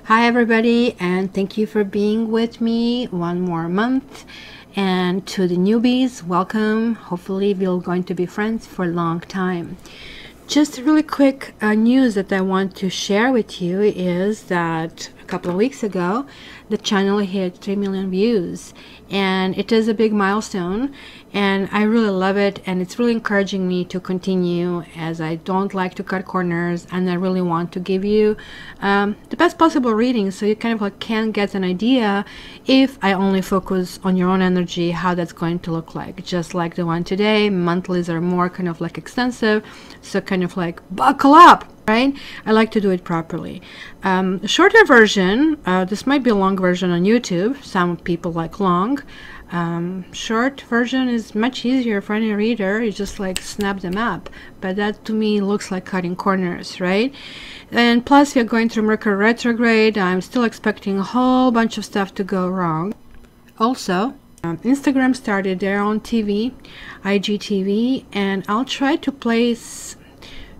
Hi everybody, and thank you for being with me one more month. And to the newbies, welcome. Hopefully we're going to be friends for a long time. Just really quick news that I want to share with you is that a couple of weeks ago the channel hit 3 million views, and it is a big milestone, and I really love it, and it's really encouraging me to continue, as I don't like to cut corners, and I really want to give you the best possible reading, so you kind of like can get an idea, if I only focus on your own energy, how that's going to look like. Just like the one today, monthlies are more kind of like extensive, so kind of like buckle up, right? I like to do it properly. Shorter version, this might be a long version on YouTube. Some people like long. Short version is much easier for any reader. You just like snap them up, but that to me looks like cutting corners, right? And plus we're going through Mercury retrograde. I'm still expecting a whole bunch of stuff to go wrong. Also, Instagram started their own TV, IGTV, and I'll try to place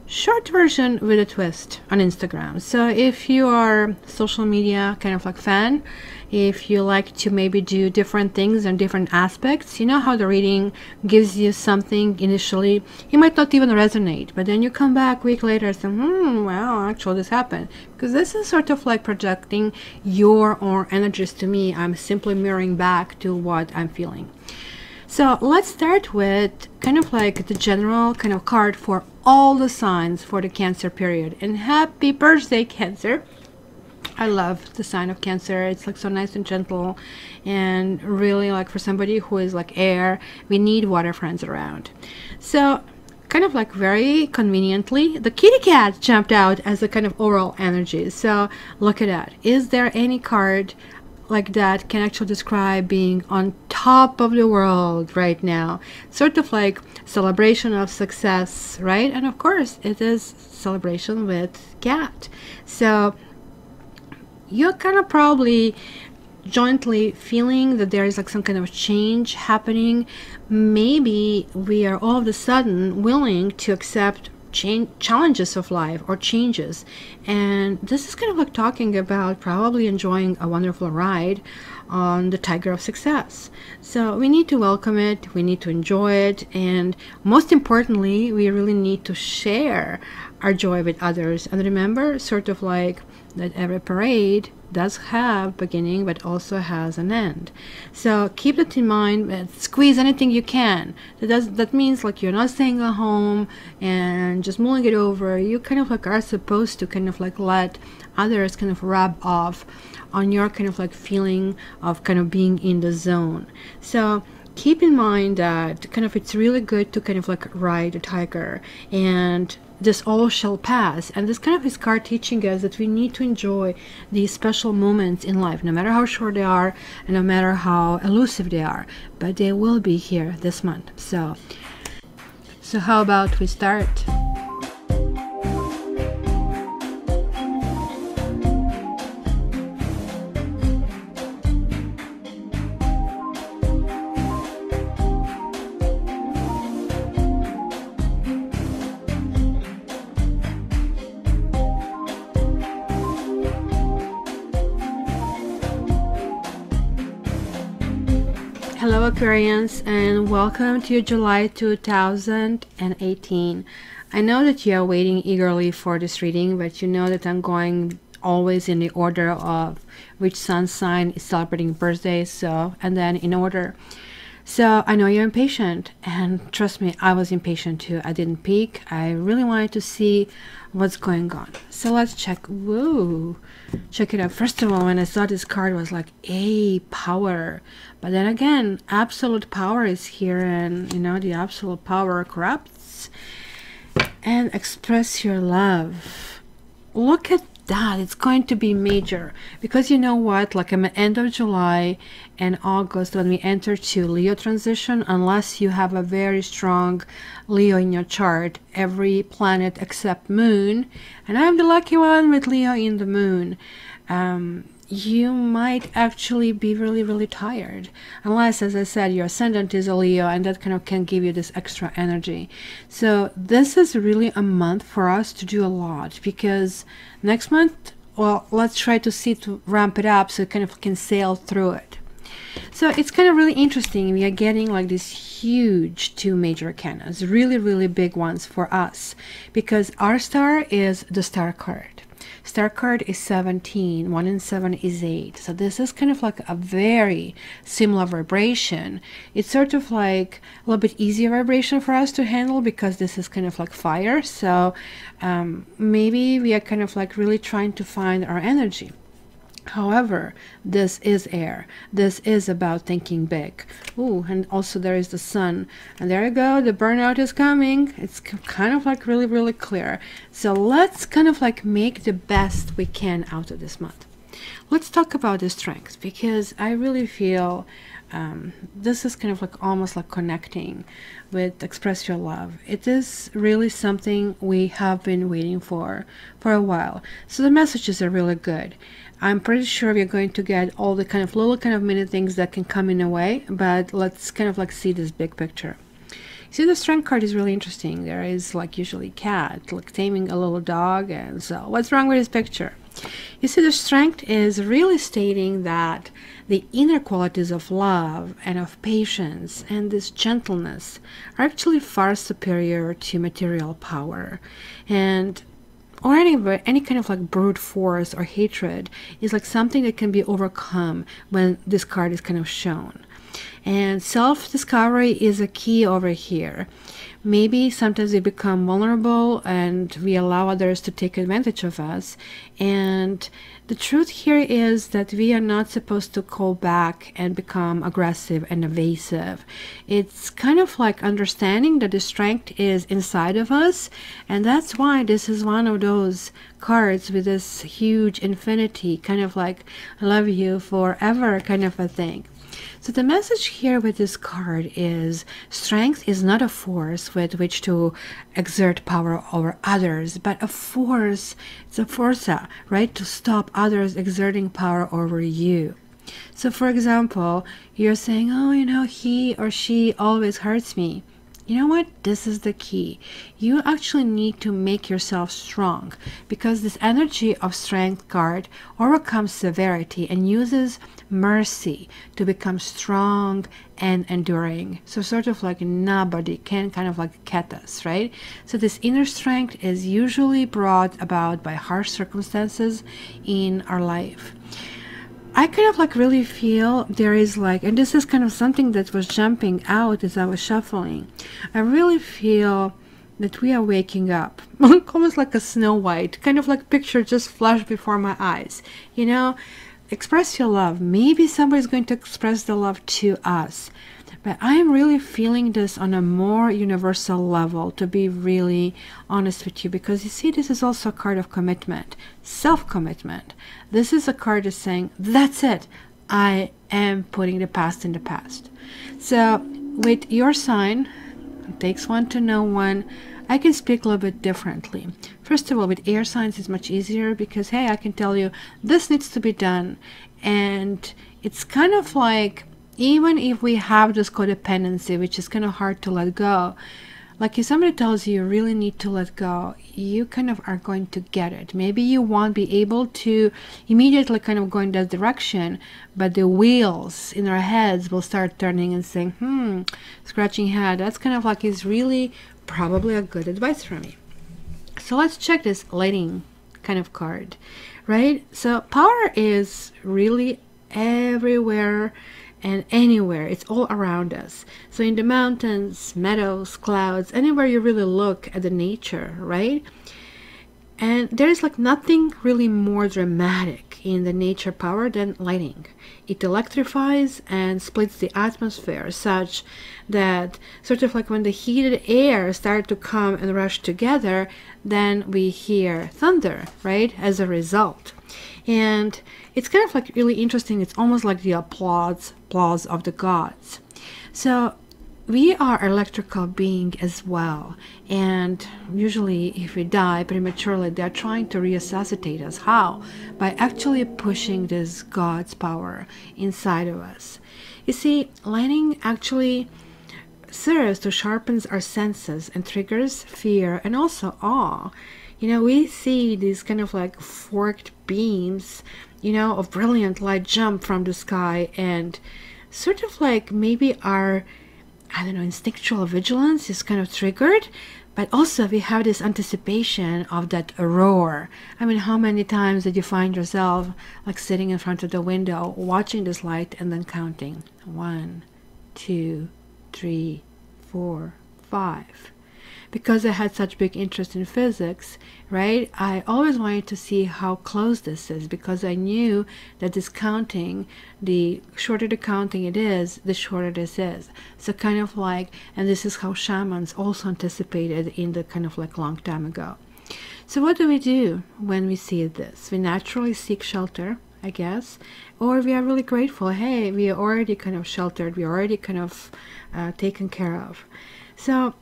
short version with a twist on Instagram. So if you are social media kind of like fan, if you like to maybe do different things and different aspects, you know how the reading gives you something initially, you might not even resonate, but then you come back a week later and say, wow, actually this happened, because this is sort of like projecting your own energies to me. I'm simply mirroring back to what I'm feeling. So let's start with kind of like the general kind of card for all the signs for the Cancer period. And happy birthday, Cancer. I love the sign of Cancer. It's like so nice and gentle, and really like for somebody who is like air, we need water friends around. So kind of like very conveniently, the kitty cat jumped out as a kind of overall energy. So look at that. Is there any card like that can actually describe being on top of the world right now? Sort of like celebration of success, right? And of course it is celebration with cat. So you're kind of probably jointly feeling that there is like some kind of change happening. Maybe we are all of a sudden willing to accept challenges of life or changes, and this is kind of like talking about probably enjoying a wonderful ride on the tiger of success. So we need to welcome it, we need to enjoy it, and most importantly we really need to share our joy with others. And remember, sort of like that every parade does have beginning but also has an end. So keep that in mind. Squeeze anything you can. That means like you're not staying at home and just mulling it over. You kind of like are supposed to kind of like let others kind of rub off on your kind of like feeling of kind of being in the zone. So keep in mind that kind of it's really good to kind of like ride a tiger, and this all shall pass. And this kind of is card teaching us that we need to enjoy these special moments in life, no matter how short they are and no matter how elusive they are, but they will be here this month. So how about we start? Hello Aquarians, and welcome to July 2018. I know that you are waiting eagerly for this reading, but you know that I'm going always in the order of which sun sign is celebrating birthdays, so and then in order. So I know you're impatient, and trust me, I was impatient too. I didn't peek. I really wanted to see what's going on. So let's check. Whoa, check it out. First of all, when I saw this card, I was like, a power. But then again, absolute power is here, and you know, the absolute power corrupts. And express your love. Look at that it's going to be major, because you know what, like at the end of July and August, when we enter to Leo transition, unless you have a very strong Leo in your chart, every planet except Moon, and I'm the lucky one with Leo in the Moon, you might actually be really, really tired, unless, as I said, your ascendant is a Leo, and that kind of can give you this extra energy. So this is really a month for us to do a lot, because next month, well, let's try to see to ramp it up so it kind of can sail through it. So it's kind of really interesting. We are getting like these huge two major arcanas, really, really big ones for us, because our star is the star card. Star card is 17, 1 and 7 is 8. So this is kind of like a very similar vibration. It's sort of like a little bit easier vibration for us to handle, because this is kind of like fire. So maybe we are kind of like really trying to find our energy. However, this is air. This is about thinking big. Ooh, and also there is the sun. And there you go, the burnout is coming. It's kind of like really, really clear. So let's kind of like make the best we can out of this month. Let's talk about the strengths, because I really feel this is kind of like almost like connecting with Express Your Love. It is really something we have been waiting for a while. So the messages are really good. I'm pretty sure we're going to get all the kind of little kind of mini things that can come in a way, but let's kind of like see this big picture. See, the strength card is really interesting. There is like usually cat, like taming a little dog, and so what's wrong with this picture? You see, the strength is really stating that the inner qualities of love and of patience and this gentleness are actually far superior to material power, and or any kind of like brute force or hatred is like something that can be overcome when this card is kind of shown. And self-discovery is a key over here. Maybe sometimes we become vulnerable and we allow others to take advantage of us. And the truth here is that we are not supposed to call back and become aggressive and evasive. It's kind of like understanding that the strength is inside of us. And that's why this is one of those cards with this huge infinity, kind of like I love you forever kind of a thing. So the message here with this card is strength is not a force with which to exert power over others, but a force, it's a forza, right, to stop others exerting power over you. So for example, you're saying, oh, you know, he or she always hurts me. You know what? This is the key. You actually need to make yourself strong, because this energy of strength card overcomes severity and uses mercy to become strong and enduring. So sort of like nobody can kind of like get us, right? So this inner strength is usually brought about by harsh circumstances in our life. I kind of like really feel there is like, and this is kind of something that was jumping out as I was shuffling. I really feel that we are waking up, almost like a Snow White, kind of like picture just flashed before my eyes. You know, express your love. Maybe somebody's going to express the love to us. But I am really feeling this on a more universal level, to be really honest with you, because you see, this is also a card of commitment, self-commitment. This is a card that's saying, that's it, I am putting the past in the past. So with your sign, it takes one to know one, I can speak a little bit differently. First of all, with air signs it's much easier, because hey, I can tell you this needs to be done, and it's kind of like, even if we have this codependency, which is kind of hard to let go, like if somebody tells you you really need to let go, you kind of are going to get it. Maybe you won't be able to immediately kind of go in that direction, but the wheels in our heads will start turning and saying, scratching head. That's kind of like is really probably a good advice from me. So let's check this letting kind of card, right? So power is really everywhere and anywhere. It's all around us. So in the mountains, meadows, clouds, anywhere you really look at the nature, right? And there is like nothing really more dramatic in the nature power than lighting. It electrifies and splits the atmosphere such that sort of like when the heated air start to come and rush together, then we hear thunder, right, as a result. And it's kind of like really interesting. It's almost like the applause of the gods. So we are electrical being as well, and usually if we die prematurely, they're trying to resuscitate us. How? By actually pushing this God's power inside of us. You see, lighting actually serves to sharpen our senses and triggers fear and also awe. You know, we see these kind of like forked beams, you know, of brilliant light jump from the sky, and sort of like maybe our, I don't know, instinctual vigilance is kind of triggered, but also we have this anticipation of that roar. I mean, how many times did you find yourself like sitting in front of the window watching this light and then counting 1, 2, 3, 4, 5? Because I had such big interest in physics, right? I always wanted to see how close this is, because I knew that this counting, the shorter the counting it is, the shorter this is. So kind of like, and this is how shamans also anticipated in the kind of like long time ago. So what do we do when we see this? We naturally seek shelter, I guess, or we are really grateful. Hey, we are already kind of sheltered. We are already kind of taken care of. So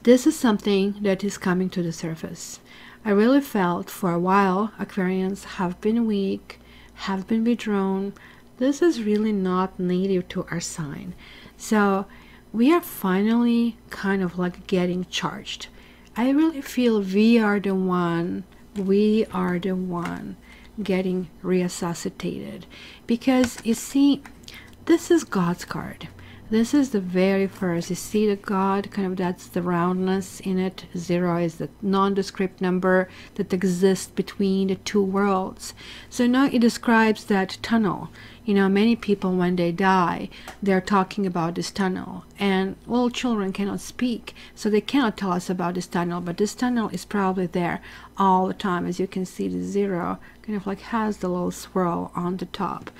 this is something that is coming to the surface. I really felt for a while Aquarians have been weak, have been withdrawn. This is really not native to our sign. So we are finally kind of like getting charged. I really feel we are the one getting resuscitated. Because you see, this is God's card. This is the very first. You see the God, kind of, that's the roundness in it. 0 is the nondescript number that exists between the two worlds. So now it describes that tunnel. You know, many people when they die, they're talking about this tunnel. And little children cannot speak, so they cannot tell us about this tunnel. But this tunnel is probably there all the time. As you can see, the 0 kind of like has the little swirl on the top.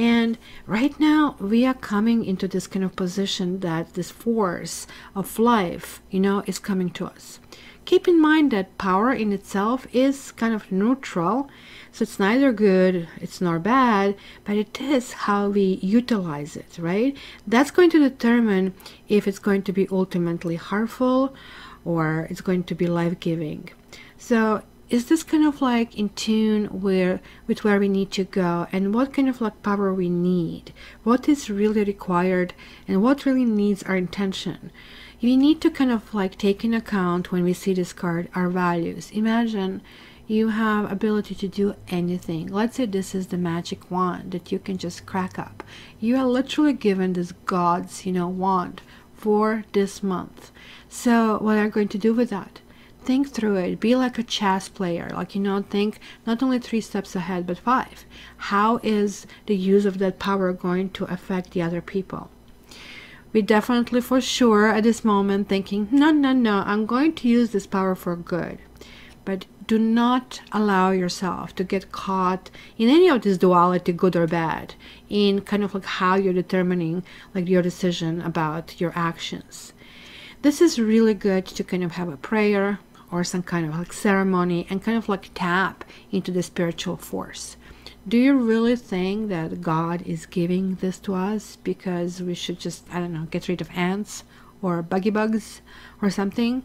And right now we are coming into this kind of position that this force of life, you know, is coming to us. Keep in mind that power in itself is kind of neutral. So it's neither good, it's nor bad, but it is how we utilize it, right? That's going to determine if it's going to be ultimately harmful or it's going to be life-giving. So is this kind of like in tune with where we need to go, and what kind of like power we need, what is really required, and what really needs our intention? We need to kind of like take in account when we see this card our values. Imagine you have ability to do anything. Let's say this is the magic wand that you can just crack up. You are literally given this God's, you know, wand for this month. So what are you going to do with that? Think through it. Be like a chess player. Like, you know, think not only 3 steps ahead, but 5. How is the use of that power going to affect the other people? We definitely for sure at this moment thinking, no, I'm going to use this power for good. But do not allow yourself to get caught in any of this duality, good or bad, in kind of like how you're determining like your decision about your actions. This is really good to kind of have a prayer or some kind of like ceremony and kind of like tap into the spiritual force. Do you really think that God is giving this to us because we should just, I don't know, get rid of ants or buggy bugs or something?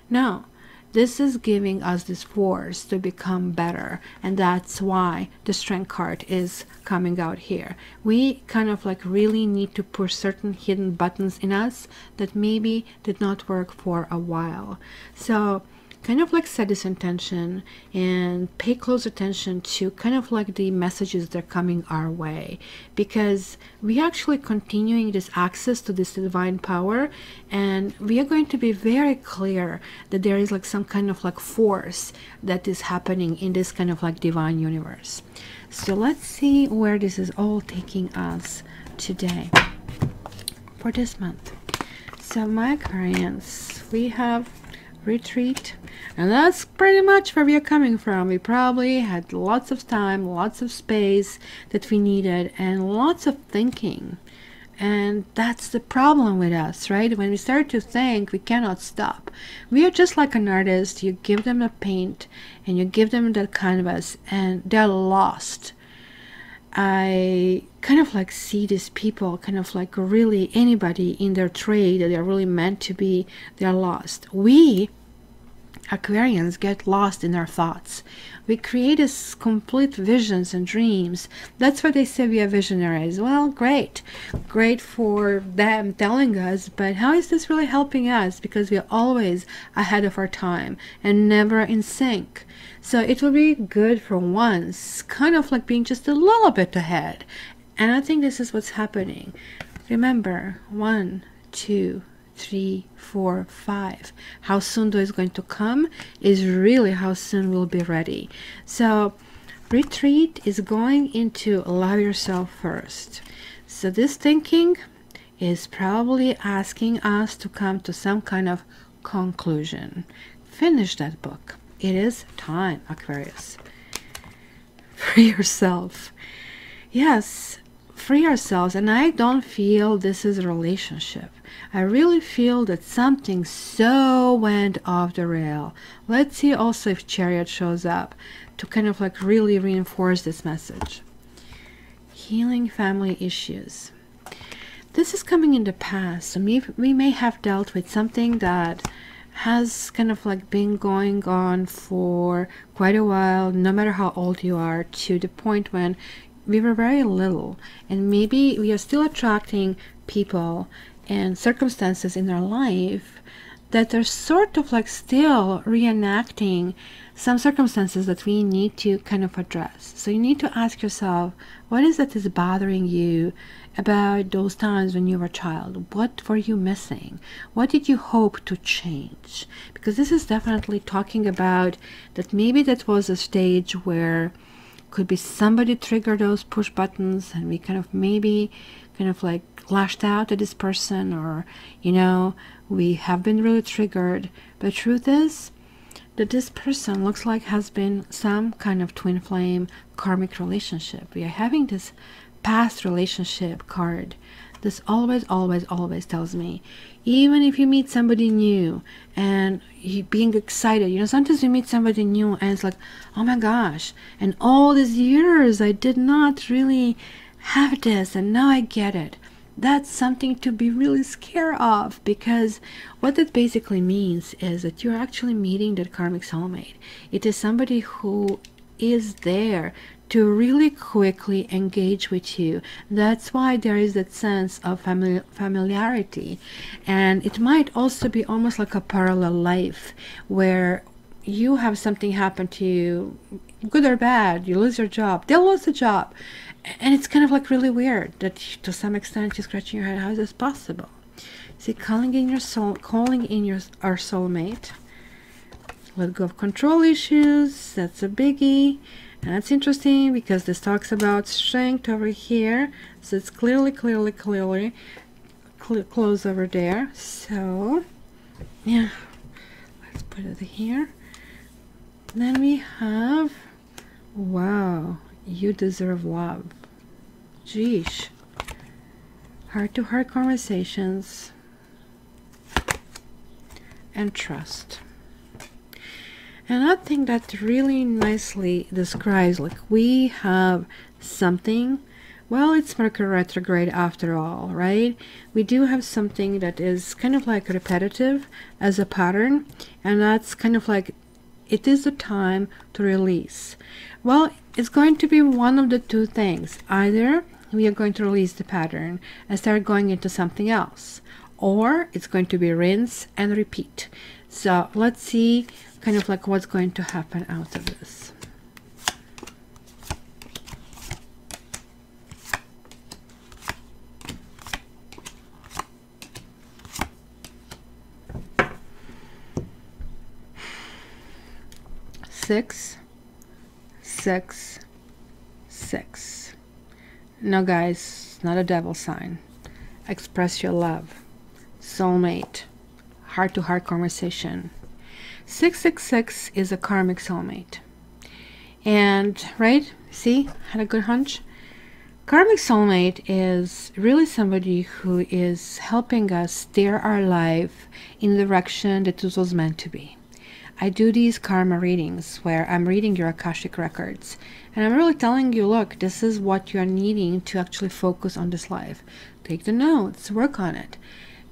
No. This is giving us this force to become better, and that's why the strength card is coming out here. We kind of like really need to push certain hidden buttons in us that maybe did not work for a while. So kind of like set this intention and pay close attention to kind of like the messages that are coming our way, because we are actually continuing this access to this divine power, and we are going to be very clear that there is like some kind of like force that is happening in this kind of like divine universe. So let's see where this is all taking us today for this month. So my Aquarians, we have retreat, And that's pretty much where we are coming from. We probably had lots of time, lots of space that we needed, and lots of thinking. And that's the problem with us, right? When we start to think, we cannot stop. We are just like an artist. You give them a paint and you give them that canvas and they're lost. I kind of like see these people, kind of like really anybody in their trade that they're really meant to be, they're lost. We Aquarians get lost in our thoughts. We create this complete visions and dreams. That's why they say we are visionaries. Well, great. Great for them telling us, but how is this really helping us? Because we are always ahead of our time and never in sync. So it will be good for once, kind of like being just a little bit ahead. And I think this is what's happening. Remember, 1, 2, 3, 4, 5. How soon though is going to come is really how soon we'll be ready. So retreat is going into love yourself first. So this thinking is probably asking us to come to some kind of conclusion. Finish that book. It is time, Aquarius. Free yourself. Yes, free ourselves. And I don't feel this is a relationship. I really feel that something so went off the rail. Let's see also if Chariot shows up to kind of like really reinforce this message. Healing family issues. This is coming in the past. So we may have dealt with something that has kind of like been going on for quite a while, no matter how old you are, to the point when we were very little. And maybe we are still attracting people and circumstances in our life that are sort of like still reenacting some circumstances that we need to kind of address. So you need to ask yourself, what is that is bothering you about those times when you were a child? What were you missing? What did you hope to change? Because this is definitely talking about that maybe that was a stage where could be somebody triggered those push buttons and we kind of maybe kind of like lashed out at this person, or you know, we have been really triggered. But the truth is that this person looks like has been some kind of twin flame karmic relationship. We are having this past relationship card. This always tells me, even if you meet somebody new and you being excited, you know, sometimes you meet somebody new and it's like, oh my gosh, and all these years I did not really have this and now I get it. That's something to be really scared of, because what it basically means is that you're actually meeting that karmic soulmate. It is somebody who is there to really quickly engage with you. That's why there is that sense of familiarity. And it might also be almost like a parallel life where you have something happen to you, good or bad, you lose your job, they'll lose the job. And it's kind of like really weird that to some extent you're scratching your head, how is this possible? See, calling in our soulmate. Let go of control issues, that's a biggie. And that's interesting because this talks about strength over here. So it's clearly close over there. So, yeah, let's put it here. Then we have, wow, you deserve love. Geesh. Heart-to-heart conversations and trust. And I think that really nicely describes, like, we have something, well, it's Mercury retrograde after all, right? We do have something that is kind of like repetitive as a pattern, and that's kind of like, it is the time to release. Well, it's going to be one of the two things. Either we are going to release the pattern and start going into something else, or it's going to be rinse and repeat. So let's see kind of like what's going to happen out of this. Six, 6, 6. No, guys, not a devil sign. Express your love. Soulmate. Heart-to-heart conversation. 666 is a karmic soulmate. And, right, see, had a good hunch. Karmic soulmate is really somebody who is helping us steer our life in the direction that it was meant to be. I do these karma readings where I'm reading your Akashic records, and I'm really telling you, look, this is what you're needing to actually focus on this life. Take the notes, work on it.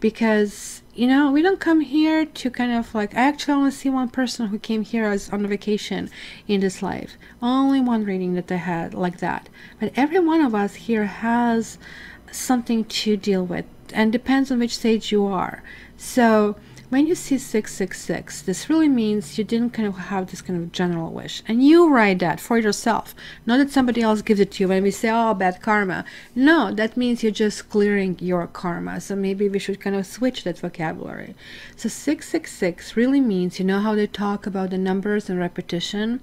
Because, you know, we don't come here to kind of like, I actually only see one person who came here as on vacation in this life. Only one reading that I had like that. But every one of us here has something to deal with, and depends on which stage you are. So when you see 666, this really means you didn't kind of have this kind of general wish. And you write that for yourself. Not that somebody else gives it to you when we say, oh, bad karma. No, that means you're just clearing your karma. So maybe we should kind of switch that vocabulary. So 666 really means, you know how they talk about the numbers and repetition?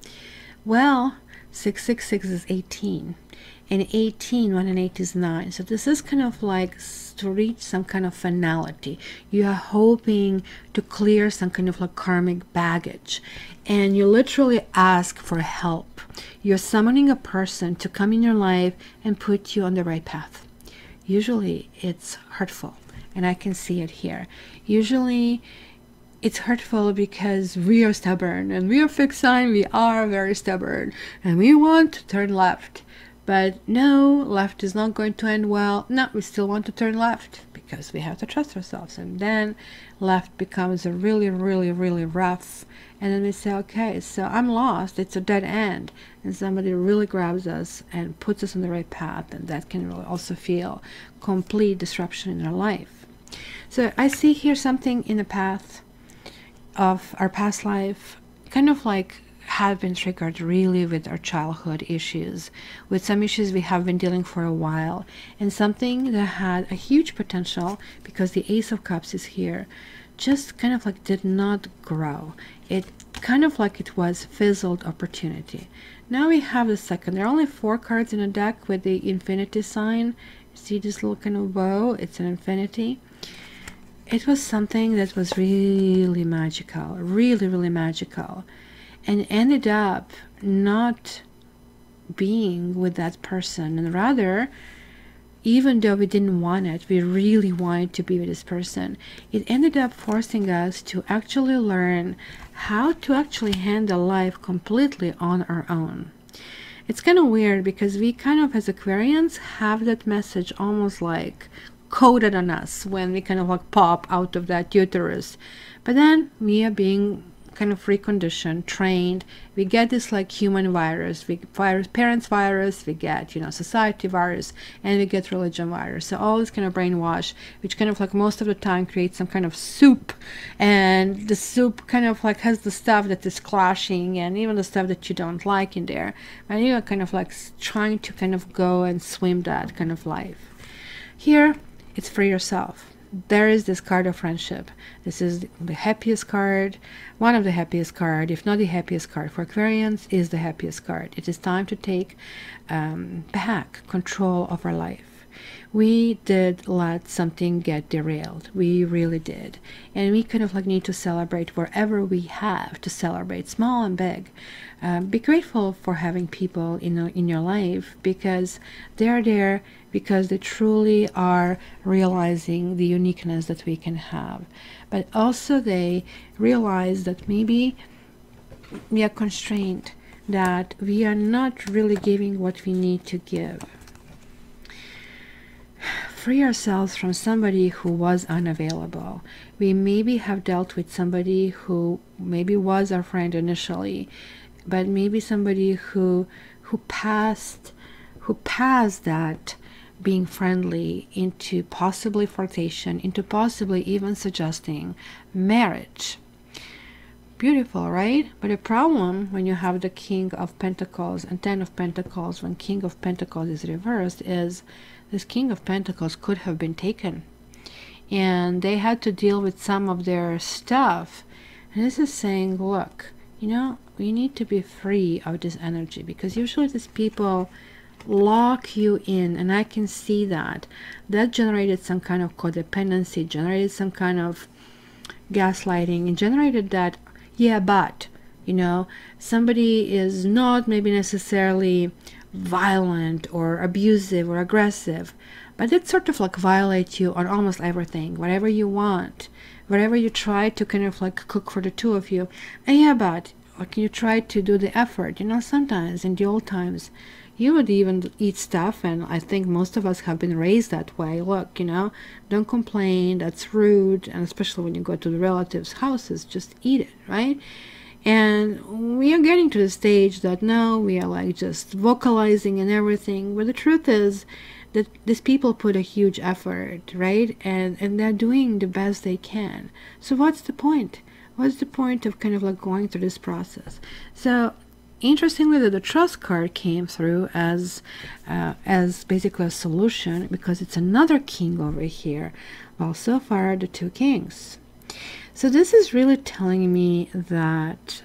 Well, 666 is 18. And 18, 1 and 8 is 9. So this is kind of like to reach some kind of finality. You are hoping to clear some kind of like karmic baggage. And you literally ask for help. You're summoning a person to come in your life and put you on the right path. Usually it's hurtful. And I can see it here. Usually it's hurtful because we are stubborn. And we are fixed sign. We are very stubborn. And we want to turn left. But no, left is not going to end well. No, we still want to turn left because we have to trust ourselves. And then left becomes a really, really, really rough. And then we say, okay, so I'm lost. It's a dead end. And somebody really grabs us and puts us on the right path. And that can really also feel complete disruption in our life. So I see here something in the path of our past life, kind of like have been triggered really with our childhood issues, with some issues we have been dealing for a while, and something that had a huge potential because the Ace of Cups is here, just kind of like did not grow. It kind of like it was fizzled opportunity. Now we have the second. There are only 4 cards in a deck with the infinity sign. See this little kind of bow? It's an infinity. It was something that was really magical, really, really magical. And ended up not being with that person, and rather, even though we didn't want it, we really wanted to be with this person. It ended up forcing us to actually learn how to actually handle life completely on our own. It's kind of weird because we kind of, as Aquarians, have that message almost like coded on us when we kind of like pop out of that uterus. But then we are being kind of reconditioned, trained. We get this like human virus, parents virus, we get, you know, society virus, and we get religion virus. So all this kind of brainwash, which kind of like most of the time creates some kind of soup, and the soup kind of like has the stuff that is clashing and even the stuff that you don't like in there, and you're kind of like trying to kind of go and swim that kind of life. Here it's for yourself. There is this card of friendship. This is the happiest card, one of the happiest card, if not the happiest card for Aquarians, is the happiest card. It is time to take back control of our life. We did let something get derailed. We really did. And we kind of like need to celebrate wherever we have to celebrate, small and big. Be grateful for having people in your life, because they're there because they truly are realizing the uniqueness that we can have. But also they realize that maybe we are constrained, that we are not really giving what we need to give. Free ourselves from somebody who was unavailable. We maybe have dealt with somebody who maybe was our friend initially, but maybe somebody who passed that being friendly into possibly flirtation, into possibly even suggesting marriage. Beautiful, right? But the problem when you have the King of Pentacles and 10 of Pentacles, when King of Pentacles is reversed, is this King of Pentacles could have been taken. And they had to deal with some of their stuff. And this is saying, look, you know, we need to be free of this energy, because usually these people lock you in, and I can see that generated some kind of codependency, generated some kind of gaslighting, and generated that Yeah, but, you know, somebody is not maybe necessarily violent or abusive or aggressive, but it sort of like violates you on almost everything, whatever you want, whatever you try to kind of like cook for the two of you. And yeah, but like you try to do the effort, you know, sometimes in the old times you would even eat stuff, and I think most of us have been raised that way. Look, you know, don't complain, that's rude, and especially when you go to the relatives' houses, just eat it, right? And we are getting to the stage that now we are like just vocalizing and everything, but the truth is that these people put a huge effort, right? And they're doing the best they can. So what's the point? What's the point of kind of like going through this process? So interestingly, the trust card came through as basically a solution, because it's another king over here. Well, so far the two kings. So this is really telling me that,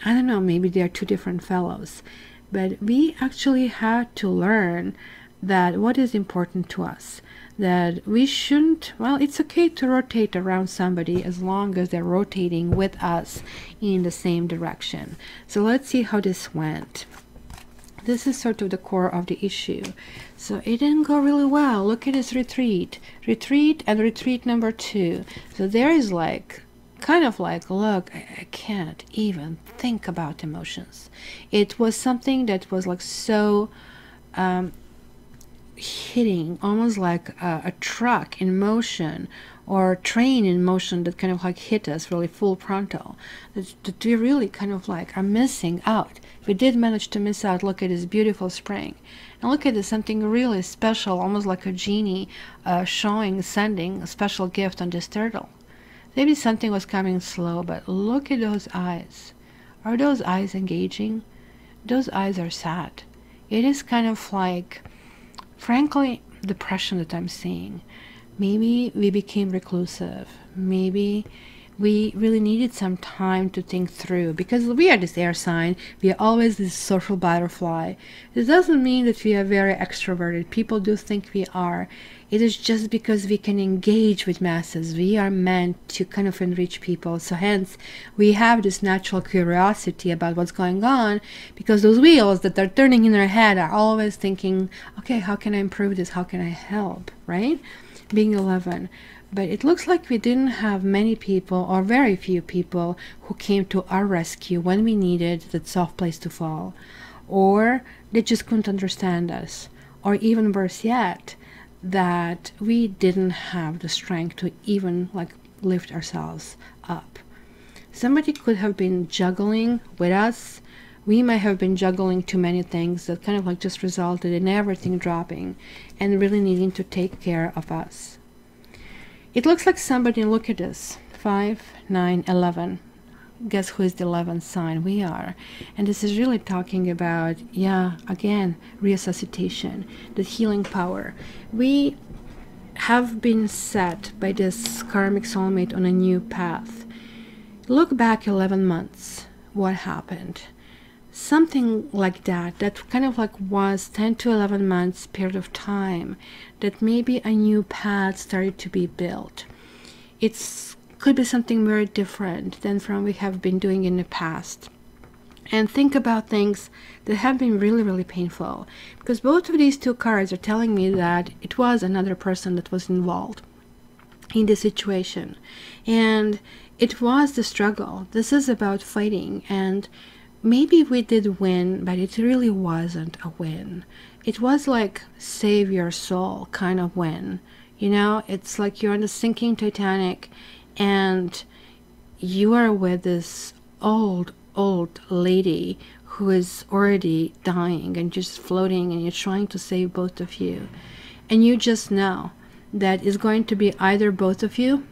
I don't know, maybe they are two different fellows, but we actually had to learn that what is important to us, that we shouldn't, well, it's okay to rotate around somebody as long as they're rotating with us in the same direction. So let's see how this went. This is sort of the core of the issue. So it didn't go really well. Look at this retreat and retreat number 2. So there is like kind of like, look, I can't even think about emotions. It was something that was like so hitting, almost like a truck in motion or a train in motion that kind of like hit us really full frontal, that we really kind of like are missing out. We did manage to miss out. Look at this beautiful spring, and look at this, something really special, almost like a genie sending a special gift on this turtle. Maybe something was coming slow, but look at those eyes. Are those eyes engaging? Those eyes are sad. It is kind of like, frankly, depression that I'm seeing. Maybe we became reclusive. Maybe we really needed some time to think through, because we are this air sign. We are always this social butterfly. This doesn't mean that we are very extroverted. People do think we are. It is just because we can engage with masses. We are meant to kind of enrich people. So hence, we have this natural curiosity about what's going on, because those wheels that are turning in our head are always thinking, okay, how can I improve this? How can I help, right? Being 11. But it looks like we didn't have many people, or very few people, who came to our rescue when we needed that soft place to fall. Or they just couldn't understand us. Or even worse yet, that we didn't have the strength to even like lift ourselves up. Somebody could have been juggling with us. We might have been juggling too many things that kind of like just resulted in everything dropping and really needing to take care of us. It looks like somebody, look at this, 5, 9, 11. Guess who is the 11th sign? We are. And this is really talking about, yeah, again, resuscitation, the healing power. We have been set by this karmic soulmate on a new path. Look back 11 months. What happened? Something like that kind of like was 10 to 11 months period of time that maybe a new path started to be built. It could be something very different than from we have been doing in the past. And think about things that have been really, really painful, because both of these two cards are telling me that it was another person that was involved in the situation, and it was the struggle. This is about fighting, and maybe we did win, but it really wasn't a win. It was like save your soul kind of win. You know, it's like you're on the sinking Titanic and you are with this old lady who is already dying and just floating, and you're trying to save both of you. And you just know that it's going to be either both of you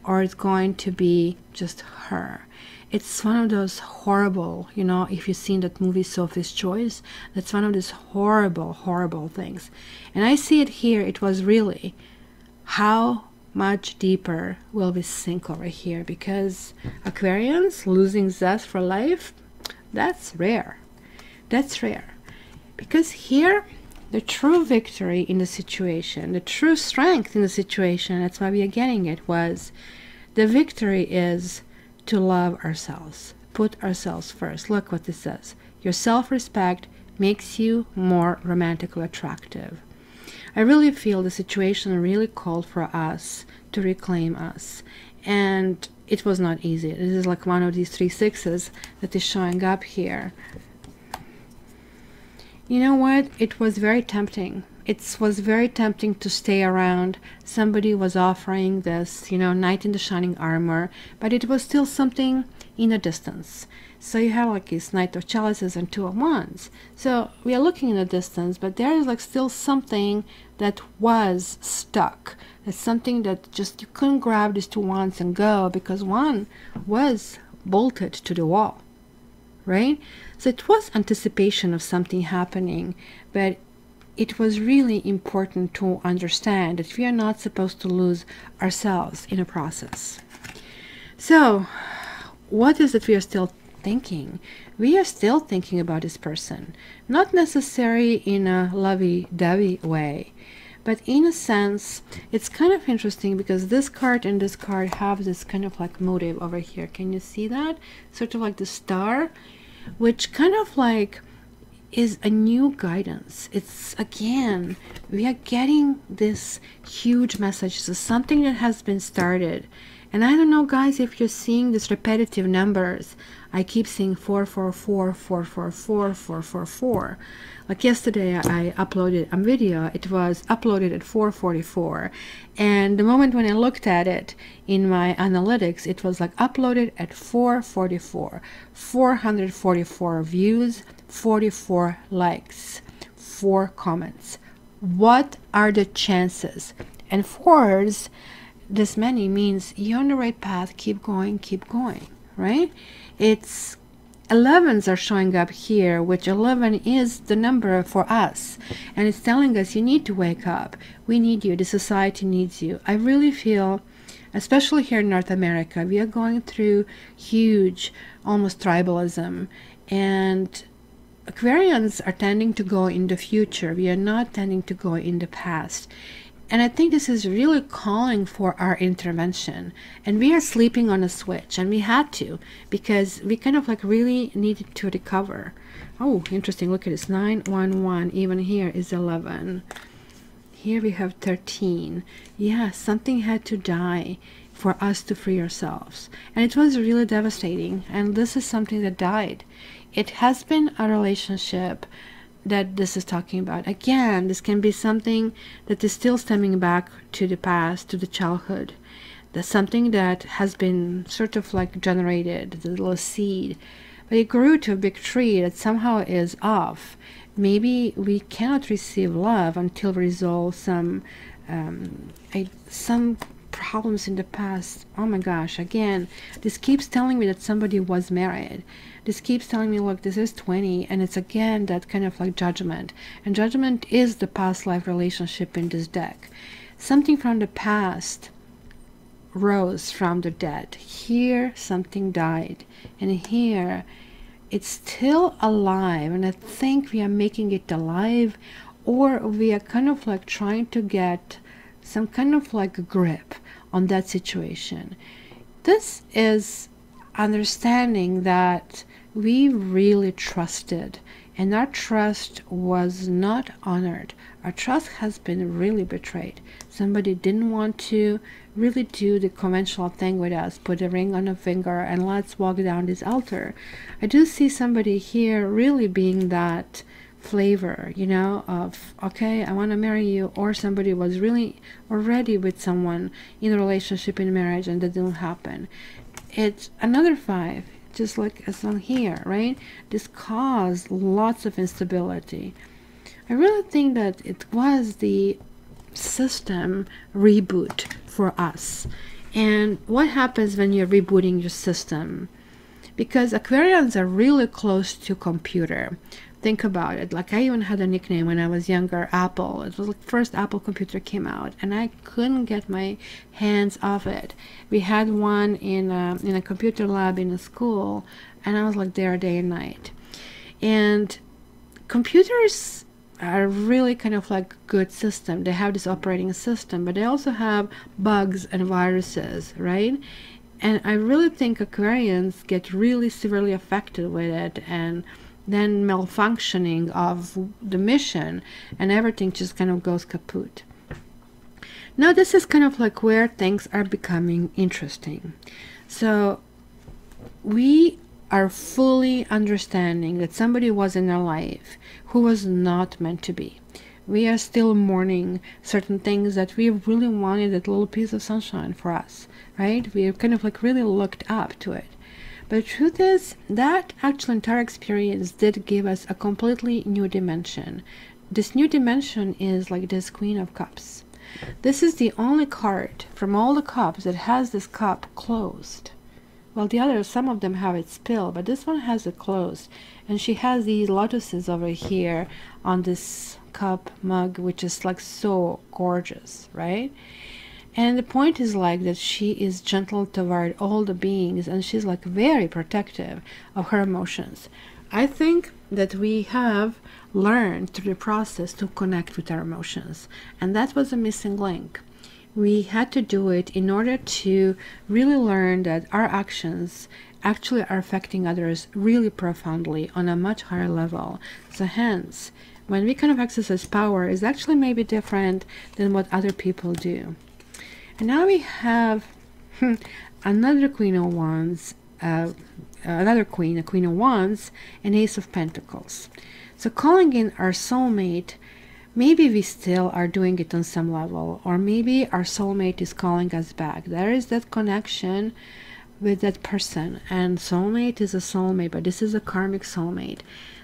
or it's going to be just her. It's one of those horrible, you know, if you've seen that movie Sophie's Choice, that's one of these horrible, horrible things. And I see it here. It was really, how much deeper will we sink over here? Because Aquarians losing zest for life, that's rare. That's rare. Because here, the true victory in the situation, the true strength in the situation, that's why we are getting it, was the victory is to love ourselves, put ourselves first. Look what this says. Your self-respect makes you more romantically attractive. I really feel the situation really called for us to reclaim us. And it was not easy. This is like one of these 3 sixes that is showing up here. You know what? It was very tempting. It was very tempting to stay around. Somebody was offering this, you know, knight in the shining armor, but it was still something in a distance. So you have like this knight of chalices and 2 of wands. So we are looking in the distance, but there is like still something that was stuck. It's something that just you couldn't grab these 2 wands and go, because one was bolted to the wall, right? So it was anticipation of something happening, but it was really important to understand that we are not supposed to lose ourselves in a process. So what is it we are still thinking? We are still thinking about this person, not necessarily in a lovey-dovey way, but in a sense, it's kind of interesting because this card and this card have this kind of like motive over here. Can you see that? Sort of like the star, which kind of like is a new guidance. It's again, we are getting this huge message. So something that has been started. And I don't know, guys, if you're seeing these repetitive numbers. I keep seeing 444, 444, 444. Like yesterday, I uploaded a video. It was uploaded at 4:44, and the moment when I looked at it in my analytics, it was like uploaded at 4:44, 444 views, 44 likes, 4 comments. What are the chances? And 4s, this many means you're on the right path. Keep going, right? It's 11s are showing up here, which 11 is the number for us, and it's telling us you need to wake up. We need you. The society needs you. I really feel, especially here in North America, we are going through huge, almost tribalism, and Aquarians are tending to go in the future. We are not tending to go in the past. And I think this is really calling for our intervention. And we are sleeping on a switch, and we had to, because we kind of like really needed to recover. Oh, interesting. Look at this. 911. Even here is 11. Here we have 13. Yeah, something had to die for us to free ourselves. And it was really devastating. And this is something that died. It has been a relationship that this is talking about. Again, this can be something that is still stemming back to the past, to the childhood. That's something that has been sort of like generated, the little seed, but it grew to a big tree that somehow is off. Maybe we cannot receive love until we resolve some problems in the past. Oh my gosh, again, this keeps telling me that somebody was married. This keeps telling me, look, this is 20, and it's again that kind of like judgment. And judgment is the past life relationship in this deck. Something from the past rose from the dead. Here, something died. And here, it's still alive. And I think we are making it alive, or we are kind of like trying to get some kind of like a grip on that situation. This is understanding that we really trusted, and our trust was not honored. Our trust has been really betrayed. Somebody didn't want to really do the conventional thing with us, put a ring on a finger and let's walk down this altar. I do see somebody here really being that flavor, you know, of, okay, I want to marry you, or somebody was really already with someone in a relationship, in marriage, and that didn't happen. It's another 5, just like as on here, right? This caused lots of instability. I really think that it was the system reboot for us. And what happens when you're rebooting your system? Because Aquarians are really close to computer. Think about it. Like, I even had a nickname when I was younger, Apple. It was like the first Apple computer came out, and I couldn't get my hands off it. We had one in a computer lab in a school, and I was like there day and night. And computers are really kind of like a good system. They have this operating system, but they also have bugs and viruses, right? And I really think Aquarians get really severely affected with it, and then malfunctioning of the mission, and everything just kind of goes kaput. Now this is kind of like where things are becoming interesting. So we are fully understanding that somebody was in our life who was not meant to be. We are still mourning certain things that we really wanted, that little piece of sunshine for us, right? We kind of like really looked up to it. But the truth is that actual entire experience did give us a completely new dimension. This new dimension is like this Queen of Cups. This is the only card from all the cups that has this cup closed. Well, the others, some of them have it still, but this one has it closed. And she has these lotuses over here on this cup mug, which is like so gorgeous, right? And the point is like that she is gentle toward all the beings, and she's like very protective of her emotions. I think that we have learned through the process to connect with our emotions, and that was a missing link. We had to do it in order to really learn that our actions actually are affecting others really profoundly on a much higher level. So hence, when we kind of exercise power, is actually maybe different than what other people do. And now we have another Queen of Wands, another Queen, a Queen of Wands, an Ace of Pentacles. So calling in our soulmate, maybe we still are doing it on some level, or maybe our soulmate is calling us back. There is that connection with that person, and soulmate is a soulmate, but this is a karmic soulmate.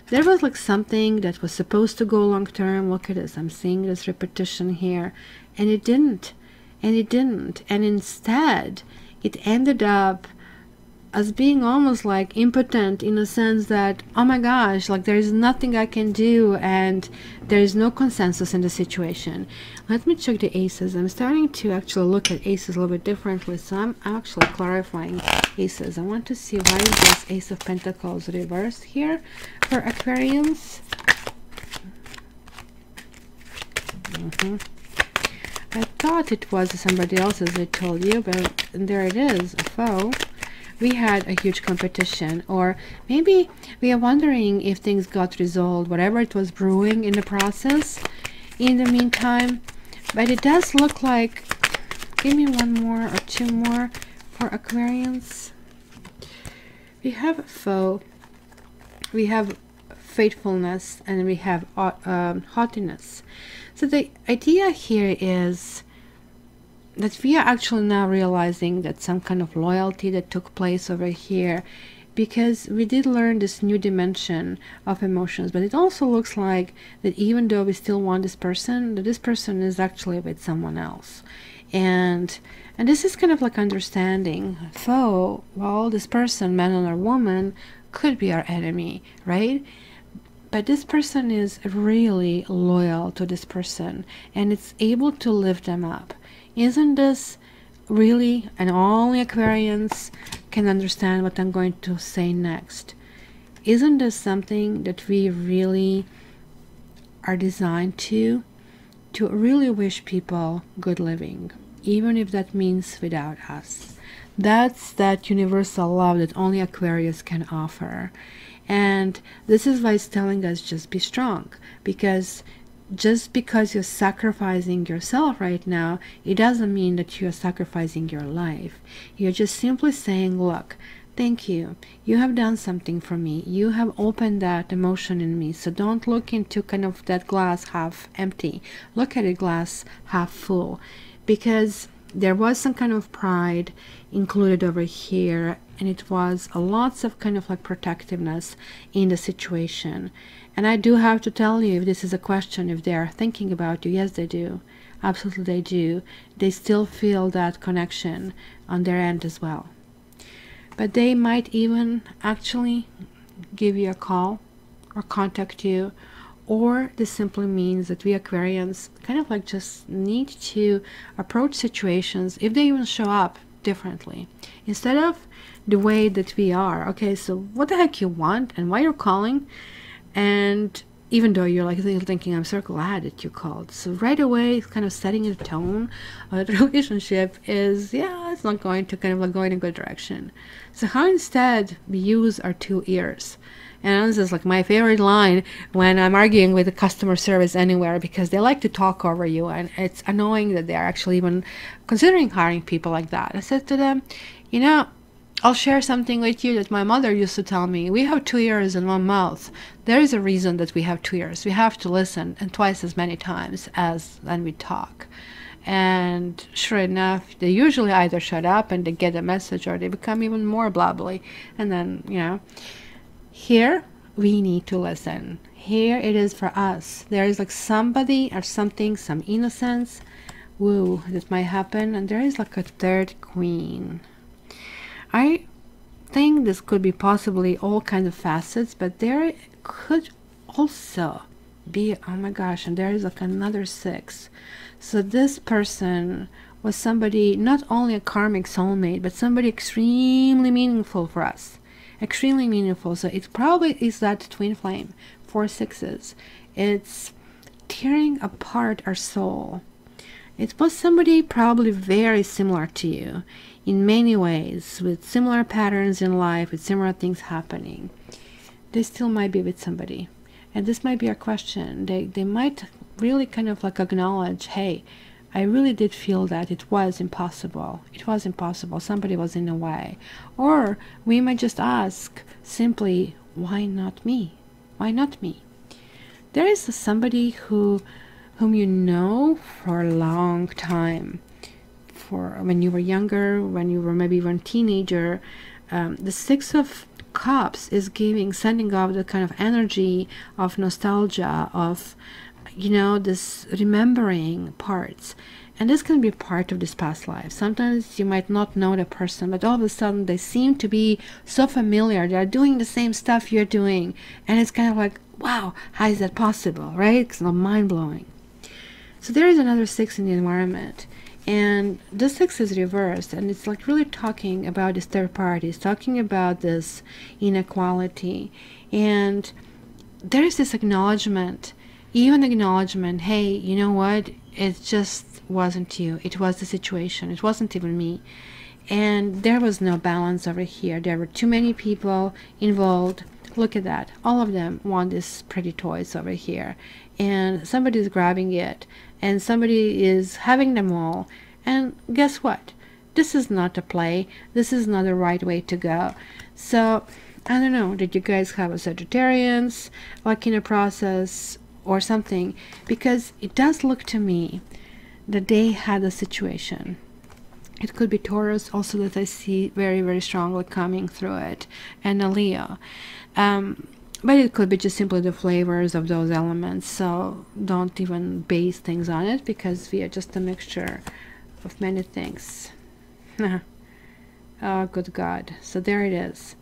There was like something that was supposed to go long term. Look at this, I'm seeing this repetition here, and it didn't, and it didn't, and instead it ended up as being almost like impotent, in a sense that, oh my gosh, like there is nothing I can do, and there is no consensus in the situation. Let me check the aces. I'm starting to actually look at aces a little bit differently, so I'm actually clarifying aces. I want to see why is this Ace of Pentacles reversed here for Aquarians. I thought it was somebody else, as I told you, but there it is, a foe. We had a huge competition, or maybe we are wondering if things got resolved, whatever it was brewing in the process in the meantime. But it does look like, give me one more or two more for Aquarians. We have foe, we have faithfulness, and we have haughtiness. So the idea here is that we are actually now realizing that some kind of loyalty that took place over here, because we did learn this new dimension of emotions. But it also looks like that even though we still want this person, that this person is actually with someone else. And this is kind of like understanding foe, well, this person, man or woman, could be our enemy, right? But this person is really loyal to this person, and it's able to lift them up. Isn't this really, and only Aquarians can understand what I'm going to say next, isn't this something that we really are designed to really wish people good living, even if that means without us? That's that universal love that only Aquarius can offer. And this is why it's telling us just be strong, because just because you're sacrificing yourself right now, it doesn't mean that you're sacrificing your life. You're just simply saying, look, thank you. You have done something for me. You have opened that emotion in me. So don't look into kind of that glass half empty. Look at it glass half full, because there was some kind of pride included over here, and it was lots of kind of like protectiveness in the situation. And I do have to tell you, if this is a question, if they are thinking about you, yes, they do. Absolutely, they do. They still feel that connection on their end as well. But they might even actually give you a call or contact you, or this simply means that we Aquarians kind of like just need to approach situations, if they even show up, differently. Instead of the way that we are, okay, so what the heck you want and why you're calling, and even though you're like thinking, I'm so glad that you called. So right away, kind of setting a tone of the relationship is, yeah, it's not going to kind of like go in a good direction. So how instead we use our 2 ears. And this is like my favorite line when I'm arguing with the customer service anywhere, because they like to talk over you, and it's annoying that they're actually even considering hiring people like that. I said to them, you know, I'll share something with you that my mother used to tell me. We have 2 ears and 1 mouth. There is a reason that we have 2 ears. We have to listen, and twice as many times as when we talk. And sure enough, they usually either shut up and they get a message, or they become even more blabbly. And then, you know, here we need to listen. Here it is for us. There is like somebody or something, some innocence, woo, that might happen. And there is like a 3rd queen. I think this could be possibly all kinds of facets, but there could also be, oh my gosh, and there is like another 6. So this person was somebody, not only a karmic soulmate, but somebody extremely meaningful for us. Extremely meaningful. So it probably is that twin flame, 4 6s. It's tearing apart our soul. It was somebody probably very similar to you in many ways, with similar patterns in life, with similar things happening. They still might be with somebody. And this might be our question. They might really kind of like acknowledge, hey, I really did feel that it was impossible. It was impossible. Somebody was in the way. Or we might just ask simply, why not me? Why not me? There is somebody whom you know for a long time. For when you were younger, when you were maybe even a teenager. The 6 of Cups is sending off the kind of energy of nostalgia, of, you know, this remembering parts. And this can be part of this past life. Sometimes you might not know the person, but all of a sudden they seem to be so familiar. They're doing the same stuff you're doing. And it's kind of like, wow, how is that possible, right? It's not mind-blowing. So there is another 6 in the environment. And the 6 is reversed, and it's like really talking about this 3rd party. It's talking about this inequality. And there is this acknowledgement, even acknowledgement, hey, you know what? It just wasn't you. It was the situation. It wasn't even me. And there was no balance over here. There were too many people involved. Look at that. All of them want these pretty toys over here. And somebody's grabbing it. And somebody is having them all. And guess what? This is not a play. This is not the right way to go. So, I don't know. Did you guys have a Sagittarius like in a process or something? Because it does look to me that they had a situation. It could be Taurus also that I see very, very strongly coming through it. And a Leo. But it could be just simply the flavors of those elements. So don't even base things on it, because we are just a mixture of many things. Oh, good God. So there it is.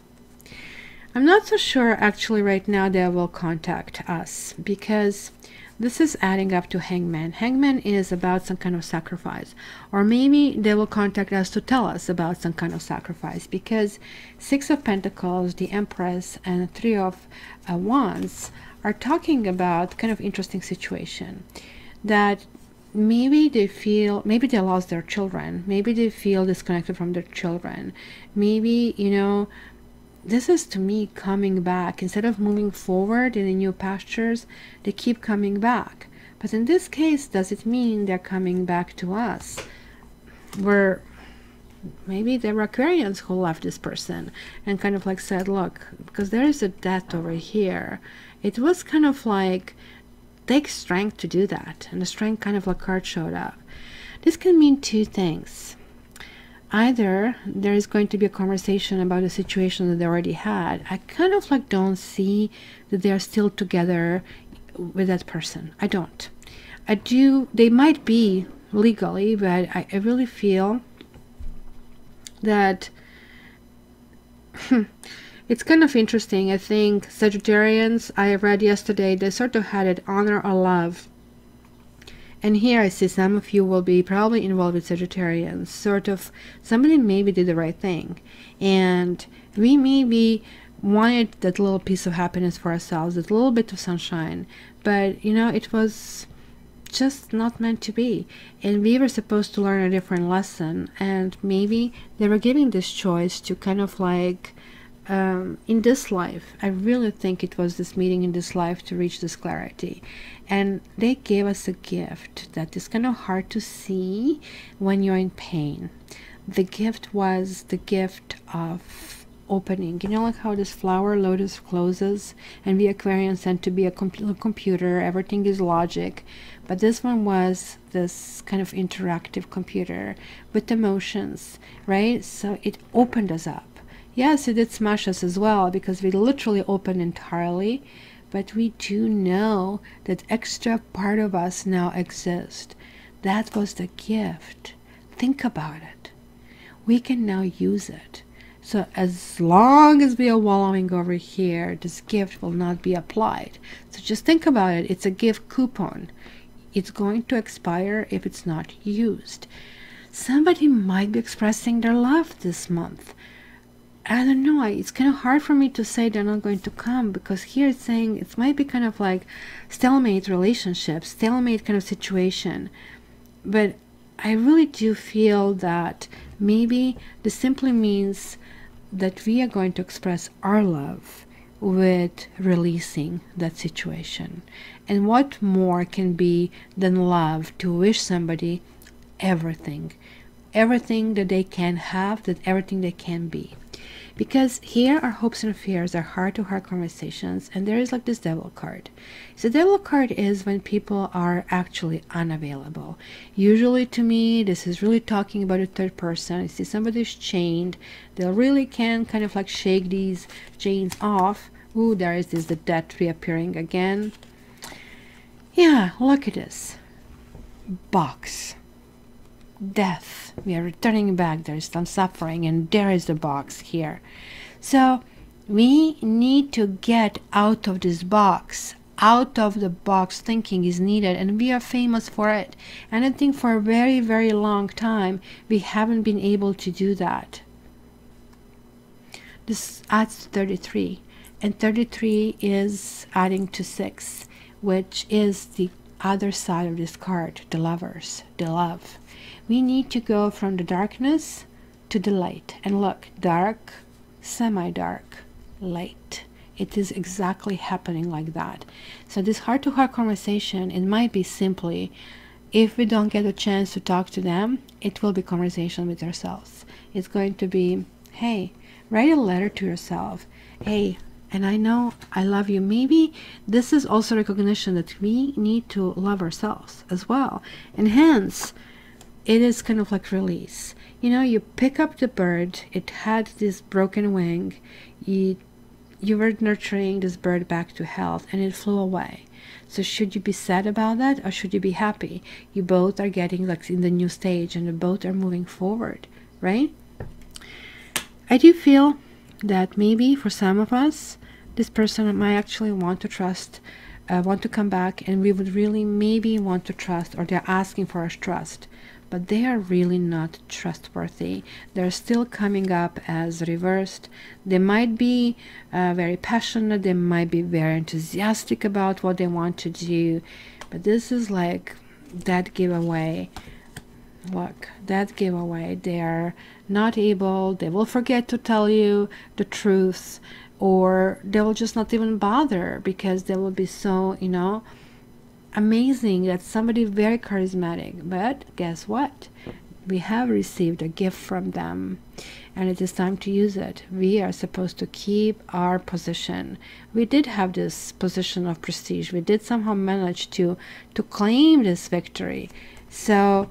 I'm not so sure actually right now they will contact us, because this is adding up to Hangman. Hangman is about some kind of sacrifice. Or maybe they will contact us to tell us about some kind of sacrifice, because 6 of Pentacles, the Empress, and 3 of Wands are talking about kind of interesting situation. That maybe they feel, maybe they lost their children. Maybe they feel disconnected from their children. Maybe, you know, this is to me coming back. Instead of moving forward in the new pastures, they keep coming back. But in this case, does it mean they're coming back to us? Where maybe there were Aquarians who left this person and kind of like said, look, because there is a death over here. It was kind of like, takes strength to do that. And the strength kind of like card showed up. This can mean 2 things. Either there is going to be a conversation about a situation that they already had. I kind of like don't see that they are still together with that person. I don't. I do. They might be legally, but I really feel that it's kind of interesting. I think Sagittarians, I read yesterday, they sort of had it honor or love. And here I see some of you will be probably involved with Sagittarians. Sort of, somebody maybe did the right thing. And we maybe wanted that little piece of happiness for ourselves, that little bit of sunshine, but you know, it was just not meant to be, and we were supposed to learn a different lesson, and maybe they were giving this choice to kind of like in this life. I really think it was this meeting in this life to reach this clarity, and they gave us a gift that is kind of hard to see when you're in pain. The gift was the gift of opening. You know, like how this flower lotus closes, and we Aquarians tend to be a computer, everything is logic, but this one was this kind of interactive computer with emotions, right? So it opened us up. Yes, it did smash us as well, because we literally opened entirely, but we do know that extra part of us now exists. That was the gift. Think about it. We can now use it. So as long as we are wallowing over here, this gift will not be applied. So just think about it. It's a gift coupon. It's going to expire if it's not used. Somebody might be expressing their love this month. I don't know. It's kind of hard for me to say they're not going to come, because here it's saying it might be kind of like stalemate relationship, stalemate kind of situation. But I really do feel that maybe this simply means that we are going to express our love with releasing that situation. And what more can be than love to wish somebody everything that they can have, that everything they can be. Because here our hopes and fears are heart-to-heart conversations, and there is like this devil card. So the devil card is when people are actually unavailable. Usually to me, this is really talking about a third person. I see somebody's chained. They really can kind of like shake these chains off. Ooh, there is the death reappearing again. Yeah, look at this. Box. Death. We are returning back. There is some suffering, and there is the box here. So we need to get out of this box. Out of the box thinking is needed, and we are famous for it. And I think for a very, very long time we haven't been able to do that. This adds to 33, and 33 is adding to 6, which is the other side of this card, the lovers, the love. We need to go from the darkness to the light. And look, dark, semi-dark, light. It is exactly happening like that. So this heart-to-heart conversation, it might be simply, if we don't get a chance to talk to them, it will be conversation with ourselves. It's going to be, hey, write a letter to yourself. Hey, and I know I love you. Maybe this is also recognition that we need to love ourselves as well. And hence, it is kind of like release. You know, you pick up the bird, it had this broken wing, you were nurturing this bird back to health, and it flew away. So should you be sad about that, or should you be happy? You both are getting like in the new stage, and the both are moving forward, right? I do feel that maybe for some of us, this person might actually want to trust, want to come back, and we would really maybe want to trust, or they're asking for our trust. But they are really not trustworthy. They're still coming up as reversed. They might be very passionate. They might be very enthusiastic about what they want to do. But this is like that giveaway. Look, that giveaway. They are not able. They will forget to tell you the truth, or they will just not even bother, because they will be so, you know, amazing, that somebody very charismatic. But guess what? We have received a gift from them, and it is time to use it. We are supposed to keep our position. We did have this position of prestige. We did somehow manage to claim this victory. So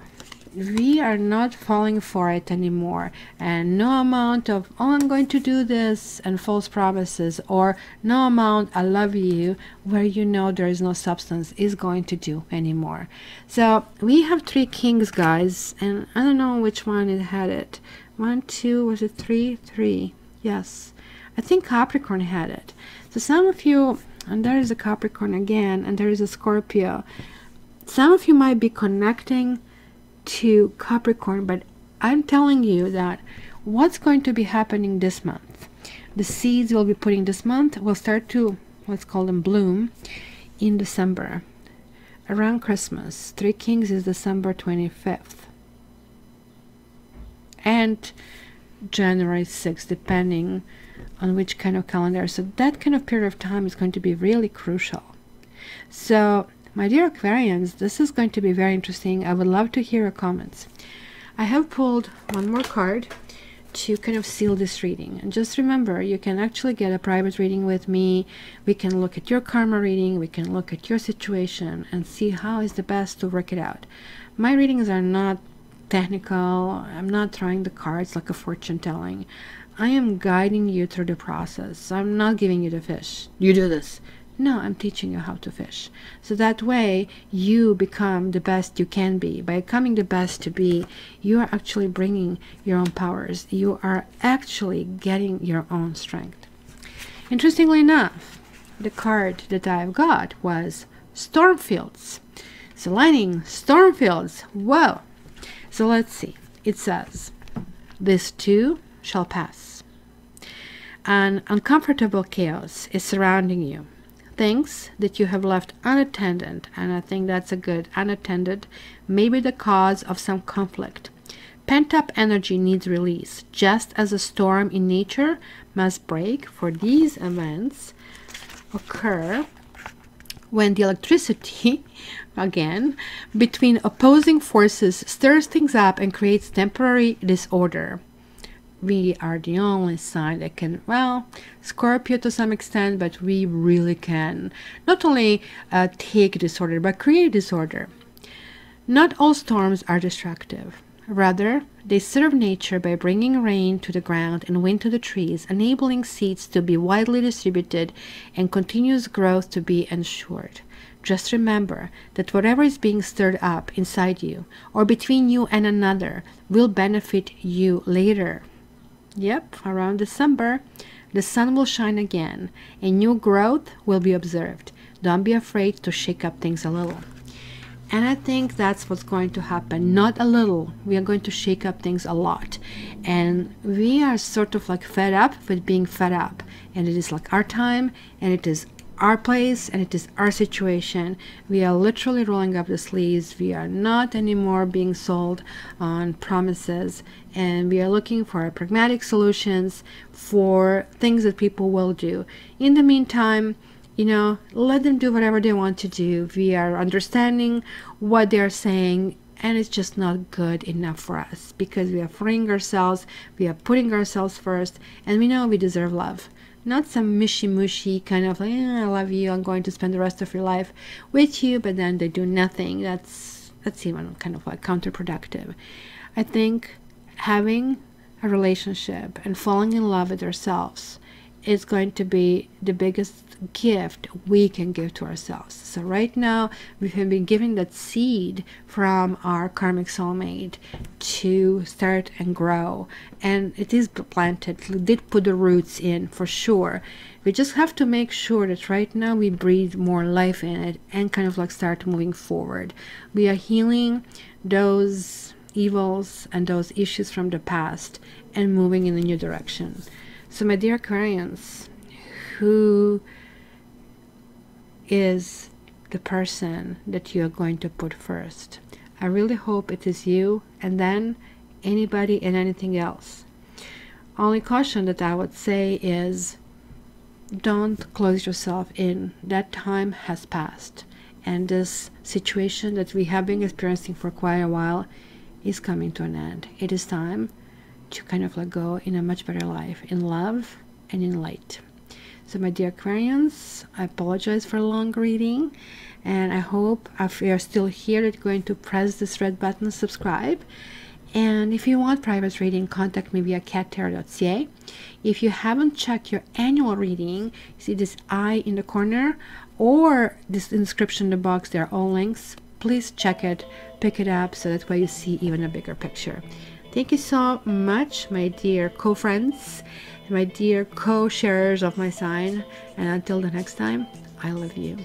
we are not falling for it anymore, and no amount of, oh, I'm going to do this, and false promises, or no amount, I love you, where you know there is no substance, is going to do anymore. So we have 3 kings, guys, and I don't know which one it had it. 1, 2, was it 3? 3, yes. I think Capricorn had it. So some of you, and there is a Capricorn again, and there is a Scorpio. Some of you might be connecting to Capricorn, but I'm telling you that what's going to be happening this month, The seeds we'll be putting this month will start to, let's call them, bloom in December, around Christmas. Three Kings is December 25th. And January 6th, depending on which kind of calendar. So that kind of period of time is going to be really crucial. So, my dear Aquarians, this is going to be very interesting. I would love to hear your comments. I have pulled one more card to kind of seal this reading. And just remember, you can actually get a private reading with me. We can look at your karma reading. We can look at your situation and see how is the best to work it out. My readings are not technical. I'm not throwing the cards like a fortune telling. I am guiding you through the process. I'm not giving you the fish. You do this. No, I'm teaching you how to fish. So that way you become the best you can be. By becoming the best to be, you are actually bringing your own powers. You are actually getting your own strength. Interestingly enough, the card that I've got was Stormfields. So lightning, Stormfields. Whoa. So let's see. It says, this too shall pass. An uncomfortable chaos is surrounding you. Things that you have left unattended, and I think that's a good unattended, may be the cause of some conflict. Pent-up energy needs release, just as a storm in nature must break. For these events occur when the electricity, again, between opposing forces stirs things up and creates temporary disorder. We are the only sign that can, well, Scorpio to some extent, but we really can not only take disorder, but create disorder. Not all storms are destructive. Rather, they serve nature by bringing rain to the ground and wind to the trees, enabling seeds to be widely distributed and continuous growth to be ensured. Just remember that whatever is being stirred up inside you or between you and another will benefit you later. Yep, around December, the sun will shine again and new growth will be observed. Don't be afraid to shake up things a little. And I think that's what's going to happen. Not a little. We are going to shake up things a lot. And we are sort of like fed up with being fed up. And it is like our time, and it is our place, and it is our situation. We are literally rolling up the sleeves. We are not anymore being sold on promises, and we are looking for pragmatic solutions for things that people will do. In the meantime, you know, let them do whatever they want to do. We are understanding what they're saying, and it's just not good enough for us because we are freeing ourselves, we are putting ourselves first, and we know we deserve love. Not some mushy kind of like, I love you, I'm going to spend the rest of your life with you, but then they do nothing. That's even kind of like counterproductive. I think having a relationship and falling in love with ourselves is going to be the biggest gift we can give to ourselves. So right now we have been given that seed from our karmic soulmate to start and grow, and it is planted. We did put the roots in for sure. We just have to make sure that right now we breathe more life in it and kind of like start moving forward. We are healing those evils and those issues from the past and moving in a new direction. So my dear Aquarians, who is the person that you are going to put first? I really hope it is you, and then anybody and anything else. Only caution that I would say is don't close yourself in. That time has passed, and this situation that we have been experiencing for quite a while is coming to an end. It is time to kind of let go in a much better life, in love and in light. So my dear Aquarians, I apologize for a long reading, and I hope if you're still here that you're going to press this red button, subscribe. And if you want private reading, contact me via cattarot.ca. If you haven't checked your annual reading, see this eye in the corner or this inscription in the box, they're all links. Please check it, pick it up, so that way you see even a bigger picture. Thank you so much, my dear co-friends, my dear co-sharers of my sign, and until the next time, I love you.